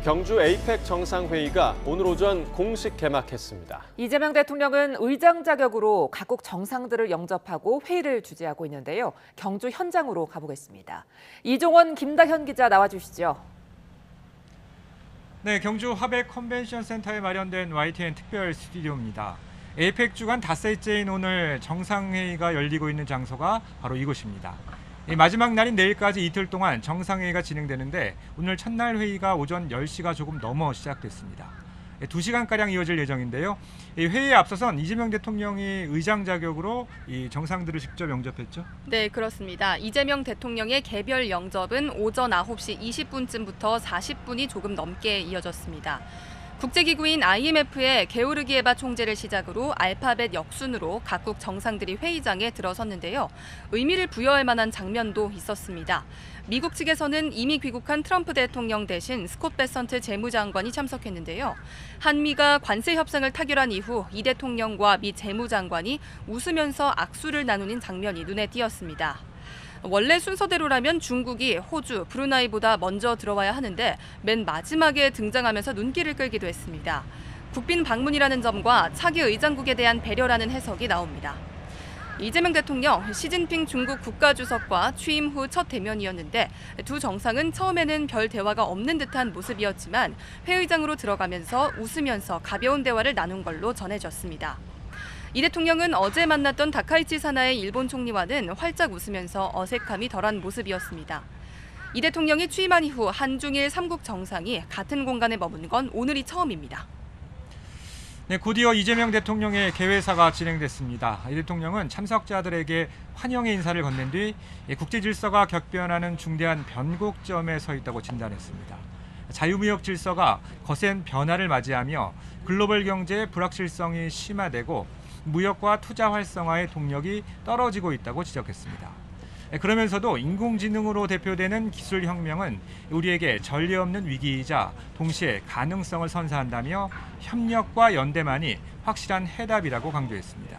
경주 에이펙 정상회의가 오늘 오전 공식 개막했습니다. 이재명 대통령은 의장 자격으로 각국 정상들을 영접하고 회의를 주재하고 있는데요. 경주 현장으로 가보겠습니다. 이종원, 김다현 기자 나와주시죠. 네, 경주 화백 컨벤션 센터에 마련된 YTN 특별 스튜디오입니다. 에이펙 주간 닷새째인 오늘 정상회의가 열리고 있는 장소가 바로 이곳입니다. 마지막 날인 내일까지 이틀 동안 정상회의가 진행되는데 오늘 첫날 회의가 오전 10시가 조금 넘어 시작됐습니다. 2시간가량 이어질 예정인데요. 이 회의에 앞서선 이재명 대통령이 의장 자격으로 이 정상들을 직접 영접했죠? 네, 그렇습니다. 이재명 대통령의 개별 영접은 오전 9시 20분쯤부터 40분이 조금 넘게 이어졌습니다. 국제기구인 IMF의 게오르기 에바 총재를 시작으로 알파벳 역순으로 각국 정상들이 회의장에 들어섰는데요. 의미를 부여할 만한 장면도 있었습니다. 미국 측에서는 이미 귀국한 트럼프 대통령 대신 스콧 베선트 재무장관이 참석했는데요. 한미가 관세 협상을 타결한 이후 이 대통령과 미 재무장관이 웃으면서 악수를 나누는 장면이 눈에 띄었습니다. 원래 순서대로라면 중국이 호주, 브루나이보다 먼저 들어와야 하는데 맨 마지막에 등장하면서 눈길을 끌기도 했습니다. 국빈 방문이라는 점과 차기 의장국에 대한 배려라는 해석이 나옵니다. 이재명 대통령, 시진핑 중국 국가주석과 취임 후 첫 대면이었는데 두 정상은 처음에는 별 대화가 없는 듯한 모습이었지만 회의장으로 들어가면서 웃으면서 가벼운 대화를 나눈 걸로 전해졌습니다. 이 대통령은 어제 만났던 다카이치 사나의 일본 총리와는 활짝 웃으면서 어색함이 덜한 모습이었습니다. 이 대통령이 취임한 이후 한중일 3국 정상이 같은 공간에 머문 건 오늘이 처음입니다. 네, 곧이어 이재명 대통령의 개회사가 진행됐습니다. 이 대통령은 참석자들에게 환영의 인사를 건넨 뒤 국제 질서가 격변하는 중대한 변곡점에 서 있다고 진단했습니다. 자유무역 질서가 거센 변화를 맞이하며 글로벌 경제의 불확실성이 심화되고 무역과 투자 활성화의 동력이 떨어지고 있다고 지적했습니다. 그러면서도 인공지능으로 대표되는 기술혁명은 우리에게 전례 없는 위기이자 동시에 가능성을 선사한다며 협력과 연대만이 확실한 해답이라고 강조했습니다.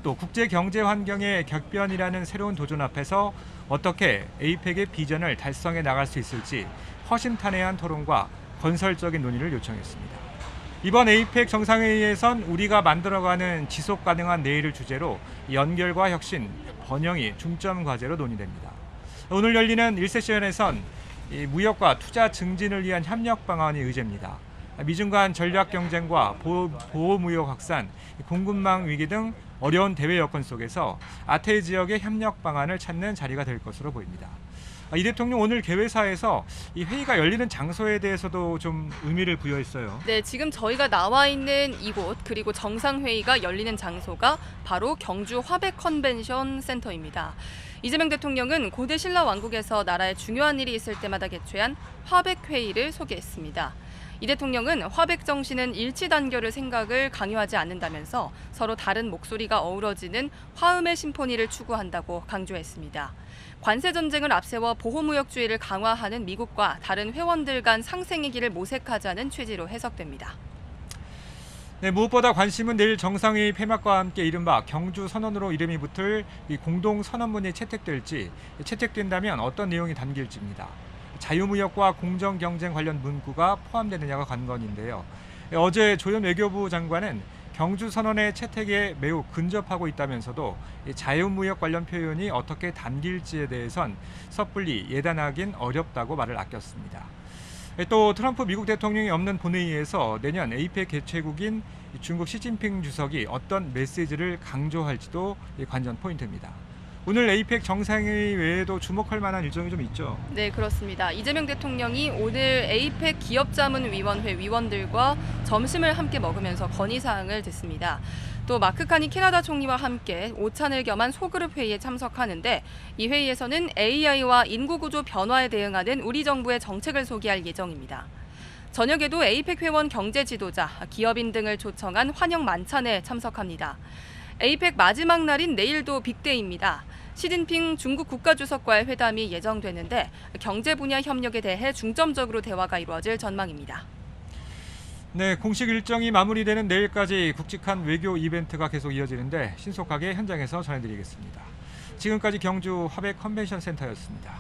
또 국제 경제 환경의 격변이라는 새로운 도전 앞에서 어떻게 에이펙의 비전을 달성해 나갈 수 있을지 허심탄회한 토론과 건설적인 논의를 요청했습니다. 이번 에이펙 정상회의에선 우리가 만들어가는 지속가능한 내일을 주제로 연결과 혁신, 번영이 중점 과제로 논의됩니다. 오늘 열리는 1세션에선 무역과 투자 증진을 위한 협력 방안이 의제입니다. 미중 간 전략 경쟁과 보호무역 확산, 공급망 위기 등 어려운 대외 여건 속에서 아태 지역의 협력 방안을 찾는 자리가 될 것으로 보입니다. 이 대통령 오늘 개회사에서 이 회의가 열리는 장소에 대해서도 좀 의미를 부여했어요. 네, 지금 저희가 나와 있는 이곳 그리고 정상회의가 열리는 장소가 바로 경주 화백 컨벤션 센터입니다. 이재명 대통령은 고대 신라 왕국에서 나라에 중요한 일이 있을 때마다 개최한 화백 회의를 소개했습니다. 이 대통령은 화백 정신은 일치 단결의 생각을 강요하지 않는다면서 서로 다른 목소리가 어우러지는 화음의 심포니를 추구한다고 강조했습니다. 관세 전쟁을 앞세워 보호무역주의를 강화하는 미국과 다른 회원들 간 상생의 길을 모색하자는 취지로 해석됩니다. 네, 무엇보다 관심은 내일 정상회의 폐막과 함께 이른바 경주 선언으로 이름이 붙을 이 공동 선언문이 채택된다면 어떤 내용이 담길지입니다. 자유무역과 공정경쟁 관련 문구가 포함되느냐가 관건인데요. 어제 조현 외교부 장관은 경주 선언의 채택에 매우 근접하고 있다면서도 자유무역 관련 표현이 어떻게 담길지에 대해선 섣불리 예단하긴 어렵다고 말을 아꼈습니다. 또 트럼프 미국 대통령이 없는 본회의에서 내년 에이펙 개최국인 중국 시진핑 주석이 어떤 메시지를 강조할지도 관전 포인트입니다. 오늘 에이펙 정상회의 외에도 주목할 만한 일정이 좀 있죠? 네, 그렇습니다. 이재명 대통령이 오늘 에이펙 기업자문위원회 위원들과 점심을 함께 먹으면서 건의사항을 듣습니다. 또 마크 카니 캐나다 총리와 함께 오찬을 겸한 소그룹 회의에 참석하는데 이 회의에서는 AI와 인구구조 변화에 대응하는 우리 정부의 정책을 소개할 예정입니다. 저녁에도 에이펙 회원 경제 지도자, 기업인 등을 초청한 환영 만찬에 참석합니다. 에이펙 마지막 날인 내일도 빅데이입니다. 시진핑 중국 국가주석과의 회담이 예정되는데 경제 분야 협력에 대해 중점적으로 대화가 이루어질 전망입니다. 네, 공식 일정이 마무리되는 내일까지 굵직한 외교 이벤트가 계속 이어지는데 신속하게 현장에서 전해드리겠습니다. 지금까지 경주 화백 컨벤션 센터였습니다.